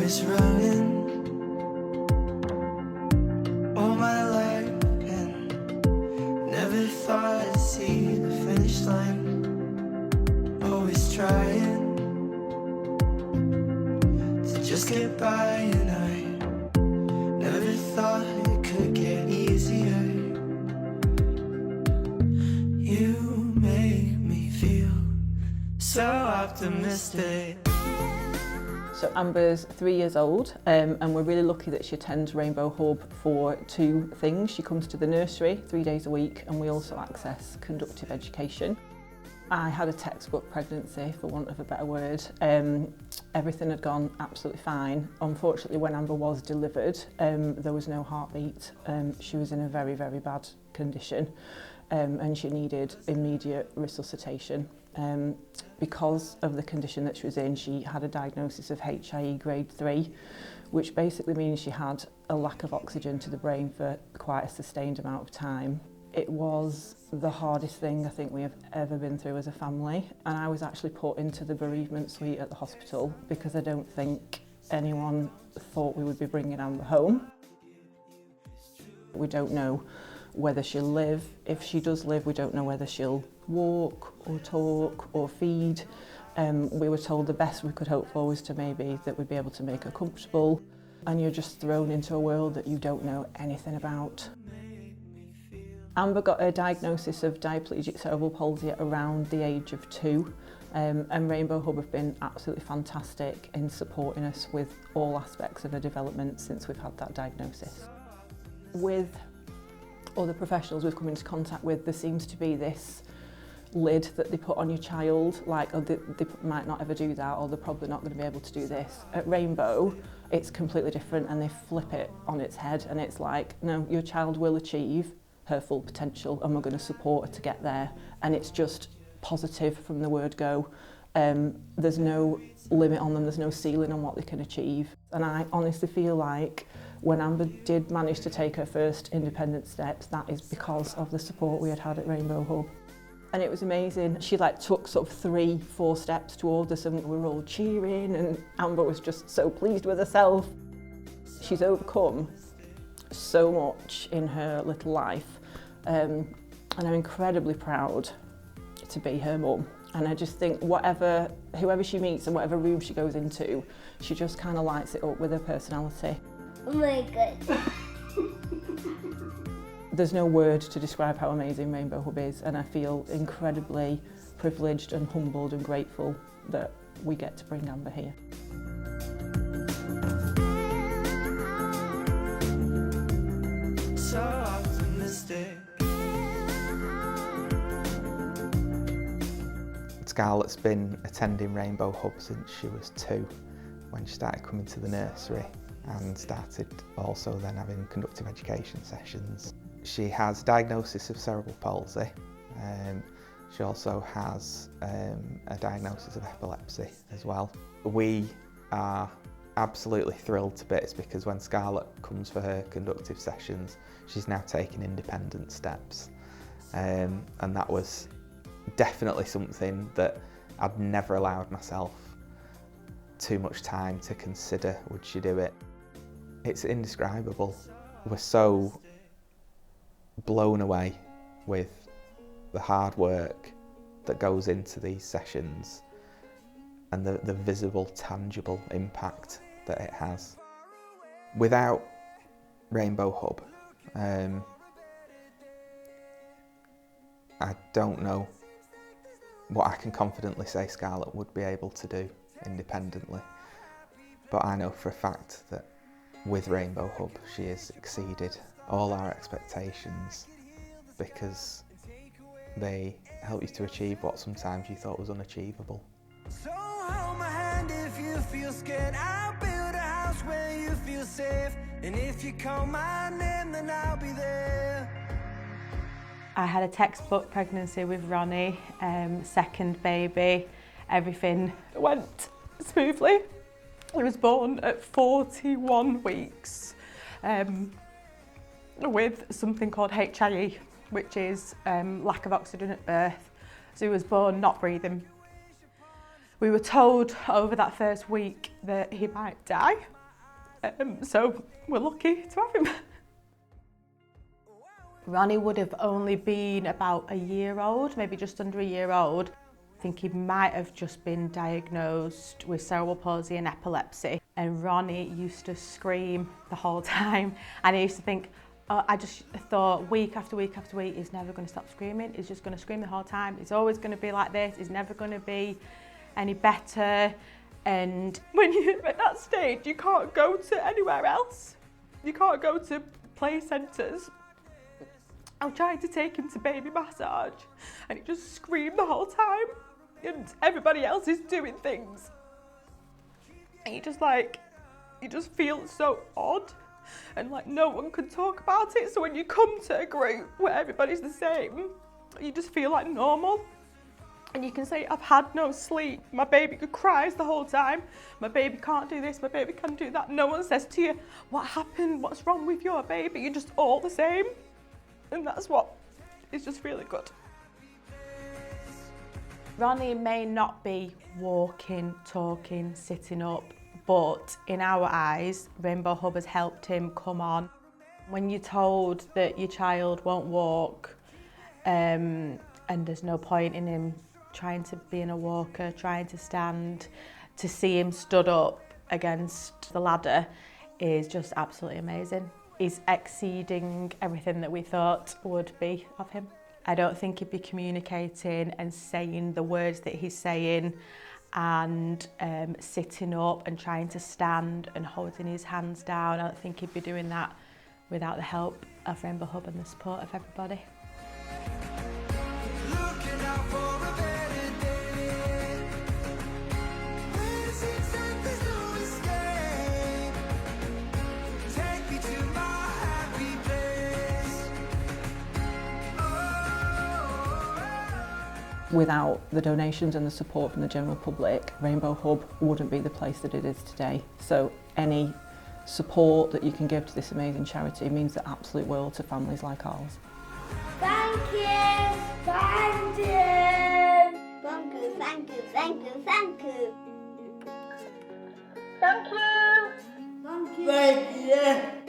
was running all my life and never thought I'd see the finish line. Always trying to just get by, and I never thought it could get easier. You make me feel so optimistic. So Amber's 3 years old, and we're really lucky that she attends Rainbow Hub for 2 things. She comes to the nursery 3 days a week, and we also access conductive education. I had a textbook pregnancy, for want of a better word. Everything had gone absolutely fine. Unfortunately, when Amber was delivered, there was no heartbeat. She was in a very, very bad condition, and she needed immediate resuscitation. Because of the condition that she was in, she had a diagnosis of HIE grade 3, which basically means she had a lack of oxygen to the brain for quite a sustained amount of time. It was the hardest thing I think we have ever been through as a family, and I was actually put into the bereavement suite at the hospital because I don't think anyone thought we would be bringing Amber home. We don't know whether she'll live. If she does live, we don't know whether she'll walk or talk or feed. We were told the best we could hope for was to maybe that we'd be able to make her comfortable, and you're just thrown into a world that you don't know anything about. Amber got a diagnosis of diplegic cerebral palsy at around the age of 2, and Rainbow Hub have been absolutely fantastic in supporting us with all aspects of her development since we've had that diagnosis. With other professionals we've come into contact with, there seems to be this lid that they put on your child, like, oh, they might not ever do that, or they're probably not going to be able to do this. At Rainbow, it's completely different, and they flip it on its head, and it's like, no, your child will achieve her full potential, and we're going to support her to get there. And it's just positive from the word go. There's no limit on them, there's no ceiling on what they can achieve. And I honestly feel like when Amber did manage to take her first independent steps, that is because of the support we had at Rainbow Hub. And it was amazing. She took sort of 3-4 steps towards us, and we were all cheering, and Amber was just so pleased with herself. She's overcome so much in her little life, and I'm incredibly proud to be her mum. And I just think whoever she meets and whatever room she goes into, she just kind of lights it up with her personality. Oh my God. There's no word to describe how amazing Rainbow Hub is, and I feel incredibly privileged and humbled and grateful that we get to bring Amber here. So optimistic. Scarlett's been attending Rainbow Hub since she was 2, when she started coming to the nursery, and started also then having conductive education sessions. She has diagnosis of cerebral palsy. She also has a diagnosis of epilepsy as well. We are absolutely thrilled to bits because when Scarlett comes for her conductive sessions, she's now taking independent steps. And that was definitely something that I'd never allowed myself too much time to consider, would she do it? It's indescribable. We're so blown away with the hard work that goes into these sessions and the visible, tangible impact that it has. Without Rainbow Hub, I don't know what I can confidently say Scarlett would be able to do independently, but I know for a fact that with Rainbow Hub she has exceeded all our expectations, because they help you to achieve what sometimes you thought was unachievable. So hold my hand if you feel scared. I'll build a house where you feel safe, and if you call my name then I'll be there. I had a textbook pregnancy with Ronnie, second baby. Everything went smoothly. He was born at 41 weeks with something called HIE, which is lack of oxygen at birth. So he was born not breathing. We were told over that first week that he might die, so we're lucky to have him. Ronnie would have only been about a year old, maybe just under a year old. I think he might have just been diagnosed with cerebral palsy and epilepsy. And Ronnie used to scream the whole time. And I used to think, I just thought week after week after week, he's never going to stop screaming. He's just going to scream the whole time. He's always going to be like this. He's never going to be any better. And when you're at that stage, you can't go to anywhere else. You can't go to play centres. I'm trying to take him to baby massage and he just screamed the whole time and everybody else is doing things. And you just feel so odd and like no one can talk about it. So when you come to a group where everybody's the same, you just feel like normal. And you can say, I've had no sleep, my baby cries the whole time, my baby can't do this, my baby can't do that. No one says to you, what happened, what's wrong with your baby? You're just all the same. And that's what is just really good. Ronnie may not be walking, talking, sitting up, but in our eyes, Rainbow Hub has helped him come on. When you're told that your child won't walk and there's no point in him trying to be in a walker, trying to stand, to see him stood up against the ladder is just absolutely amazing. He's exceeding everything that we thought would be of him. I don't think he'd be communicating and saying the words that he's saying and sitting up and trying to stand and holding his hands down. I don't think he'd be doing that without the help of Rainbow Hub and the support of everybody. Without the donations and the support from the general public, Rainbow Hub wouldn't be the place that it is today. So any support that you can give to this amazing charity means the absolute world to families like ours. Thank you, thank you. Thank you, thank you, thank you, thank you. Thank you. Thank you. Thank you.